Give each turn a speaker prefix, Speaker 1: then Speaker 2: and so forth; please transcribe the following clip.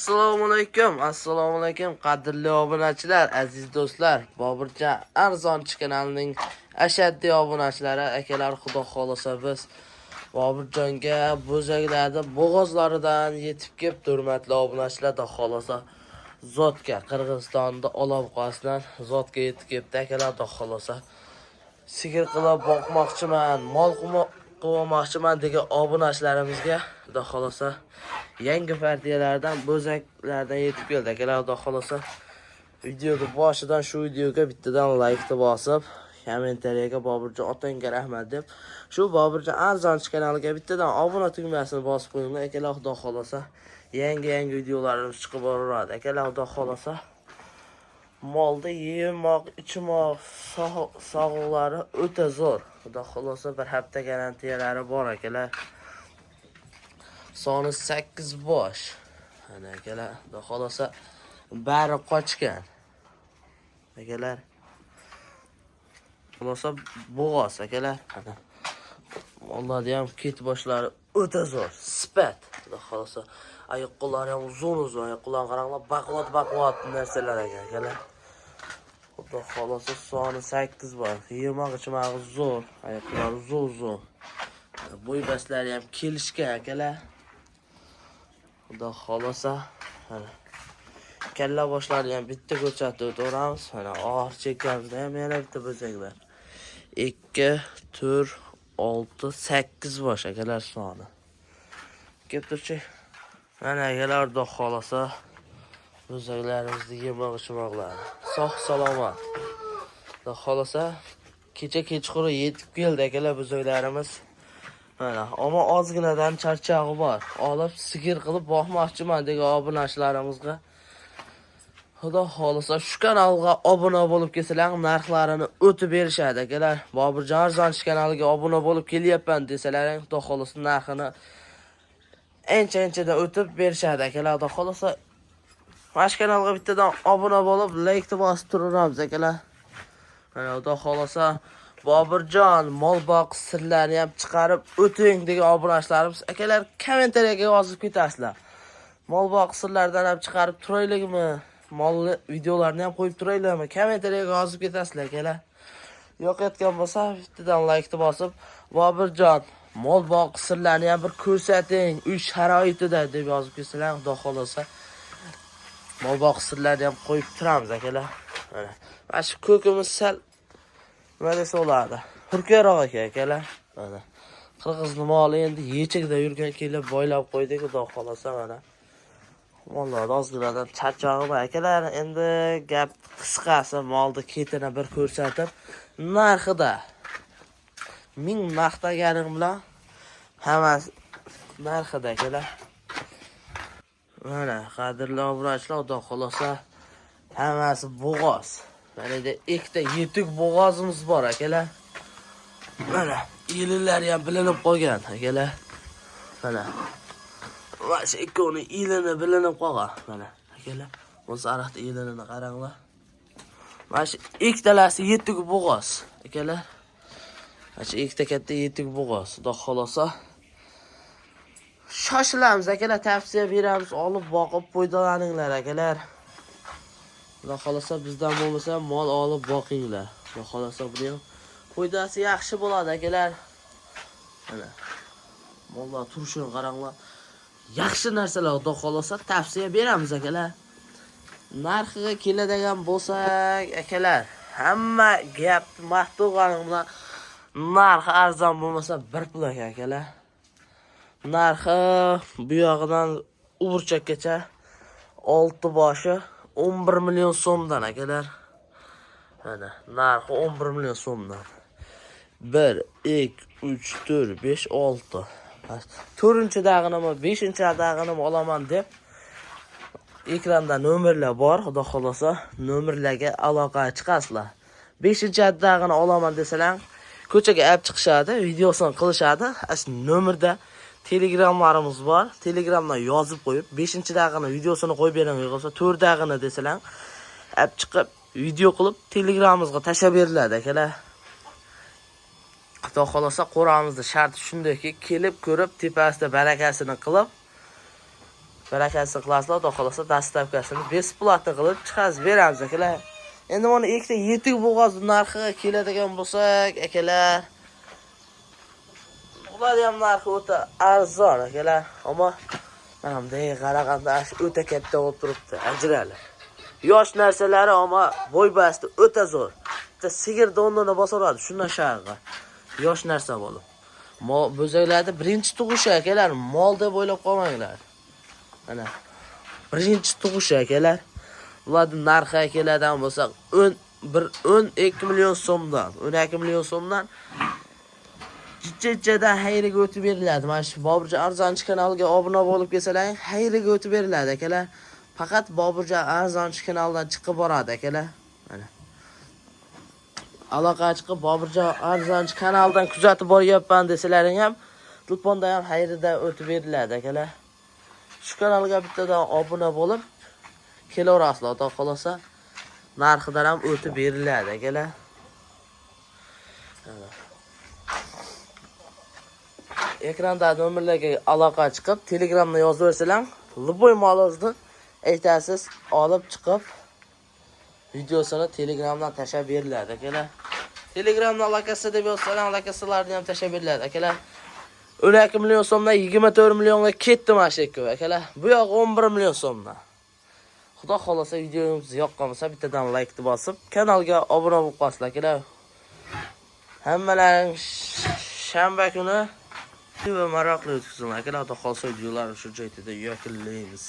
Speaker 1: Assalomu alaykum, qadrli obunachilar, aziz do'stlar. Boburjon Arzonchi kanalining ashaddiy obunachilari, akalar, xudo xolasa biz Boburjonga bo'zaklarni bo'g'ozlaridan yetib kelib, hurmatli obunachilar, xudo xolasa Zotga, Qirg'izistonda olov qasdan Zotga yetib kelibdi, akalar, xudo xolasa. Sigir qilib boqmoqchiman, mol qilmoqchiman degan obunachilarimizga, xudo xolasa yangi partiyalardan bo'zaklardan yetib keldi. Akalar, xudo xolasa videoga boshidan shu videoga bittadan like bosib, kommentariyaga Boburjon otangga rahmat deb, shu Boburjon Arzonchi kanaliga bittadan obuna tugmasini bosib qo'yinglar. Akalar, xudo xolasa yangi videolarimiz chiqib boraveradi. Akalar, xudo xolasa molda yemoq, ichmoq sog'liqlari o'ta zo'r. Xudo xolasa bir hafta garantiyalari bor, akalar. Soni 8 bosh. Ana akalar, xudo xolasa bari qochgan. Akalar, xolasa bo'g'oz, akalar. Ana mollarda ham ket boshlari o'ta zo'r, sifat. Xudo xolasa oyoq qo'llari ham uzun, oyoq qo'llarni qaranglar, baquvvat narsalar ekan, akalar. Xudo xolasa soni 8 bor. Yemoq ichmoq zo'r, oyoqlari uzun. Bo'y baslari ham kelishgan, akalar. Xudo xolasa mana kalla boshlari ham bitta ko'rsatib o'tamiz. Mana og'ir chekkamizda ham yana bitta bo'zaklar. 2, 4, 6, 8 bosh, akalar, soni. Kelib turchi. Mana akalar, xudo xolasa bo'zaklarimizni yemoq ichmoqlari sog' salomat. Xudo xolasa kecha kechqurun yetib keldi, akalar, bo'zaklarimiz. Mana, ammo ozginadan charchog'i bor. Olib sigir qilib boqmoqchiman degan obunachilarimizga, xudo xolasa shu kanalga obuna bo'lib kelsalar, narxlarini o'tib berishadi, akalar. Boburjon Arzonchi kanaliga obuna bo'lib kelyapman desalar, xudo xolasa narxini ancha-anchadan o'tib berishadi, akalar. Xudo xolasa mana kanalga bittadan obuna bo'lib, like bosib turamiz, akalar. Mana, xudo xolasa Boburjon mol boq sirlarini ham chiqarib o'ting degan obunachilarimiz, akalar, kommentariyaga yozib ketasizlar. Mol boq sirlaridan ham chiqarib turaylikmi? Molli videolarni ham qo'yib turaylikmi? Kommentariyaga yozib ketasizlar, akalar. Yoqayotgan bo'lsa, bittadan like bosib, Boburjon mol boq sirlarini ham bir ko'rsating, uy sharoitida deb yozib ketsalar, xudo xolasa mol boq sirlarini ham qo'yib turamiz, akalar. Mana shu ko'kimiz sal nima desa bo'ladi, hurkaroq ekan, akalar. Mana qirg'izning moli endi yechikda yurgan kelib boylab qo'ydik, xudo xolasa. Mana mollar ozginadan charchog'i bor, akalar. Endi gap qisqasi, molni ketini bir ko'rsatib, narxida 1000 maqtaganim bilan hammasi narxida, akalar. Mana qadrli obunachilar, xudo xolasa hammasi bo'g'oz. Mana de ikkita yetuk bo'g'ozimiz bor, akalar. Mana yililari ham bilinib qolgan, akalar. Mana shu ikkovini yilini bilinib qolgan, mana akalar. O'z ariqda yilini qaranglar. Mana shu ikkitalasi yetuk bo'g'oz, akalar. Mana shu ikkita katta yetuk bo'g'oz. Xudo xolasa shoshilamiz, akalar, tavsiya beramiz, olib boqib foydalaninglar, akalar. Xudo xolasa bizdan bo'lmasa mol olib boqinglar. Xudo xolasa buning foydasi yaxshi bo'ladi, akalar. Mana mollar turishini qaranglar. Yaxshi narsalar, xudo xolasa tavsiya beramiz, akalar. Narxiga keladigan bo'lsak, akalar, hamma gap maqtovganim bilan narxi arzon bo'lmasa bir pul ekan, akalar. Narxi bu yog'idan uburchakkacha 6 boshi 11 million so'mdan, akalar. Mana narxi 11 million so'mdan. 1, 2, 3, 4, 5, 6. 4-dag'inimi, 5-dag'inimi olaman deb ekranda nomerlar bor, xudo xolasa nomerlarga aloqa chiqasizlar. 5-dag'ini olaman desalar, ko'chaga olib chiqishadi, videosini qilishadi. Asl nomerda telegramlarimiz bor. Telegramdan yozib qo'yib, 5-dag'ini videosini qo'yib bering, yo'qsa 4-dag'ini desalar, olib chiqib video qilib telegramimizga tashab beriladi, akalar. Xudo xolasa qo'ramizda sharti shundayki, kelib ko'rib, tepasida barakasini qilib Barakasi qilasizlar, xudo xolasa dastavkasini besplatni qilib chiqazib beramiz akalar. Endi mana ikkita yetik bo'g'oz narxiga keladigan bo'lsak, akalar, bular ham narxi o'ta arzon akalar, ammo mana bunday qaraganda o'ta katta bo'lib turibdi, ajrali. Yosh narsalari ammo bo'y basti o'ta zo'r. Bitta sigir dondona bosoradi shundan sharg'a. Yosh narsa bo'lib. Bo'zaklarda birinchi tug'ish akalar, mol deb o'ylab qolmanglar. Mana birinchi tug'ish akalar. Ularning narxi keladigan bo'lsa 12 million so'mdan, 12 million so'mdan jichchadan xayriga o'tib beriladi. Mana shu Boburjon Arzonchi kanaliga obuna bo'lib kelsalaring, xayriga o'tib beriladi akalar. Faqat Boburjon Arzonchi kanalidan chiqib boradi akalar. Mana aloqa chiqib Boburjon Arzonchi kanalidan kuzatib boryapman desalaring ham, telefonda ham xayrida o'tib beriladi akalar. Shu kanalga bittadan obuna bo'lib kelaverasizlar, xudo xolasa narxidan ham o'tib beriladi akalar. Ekranda nomerlarga aloqa chiqib, Telegramda yozib bersalar, любой molozni aytasiz, olib chiqib videosini Telegramdan tashab beriladi akalar. Telegramda alakasi deb yozsalar, alakasalarni ham tashab beriladi akalar. 12 million so'mdan 24 millionga ketdi mana shu yerga akalar. Bu yoq 11 million so'mdan. Xudo xolasa videomiz yoqqan bo'lsa bittadan like bosib, kanalga obuna bo'lib qo'yasizlar akalar. Hammalaring shanba kuni va maroqli o'tkazinglar akalar. Xudo xolasa videolarni shu joyda yakunlaymiz.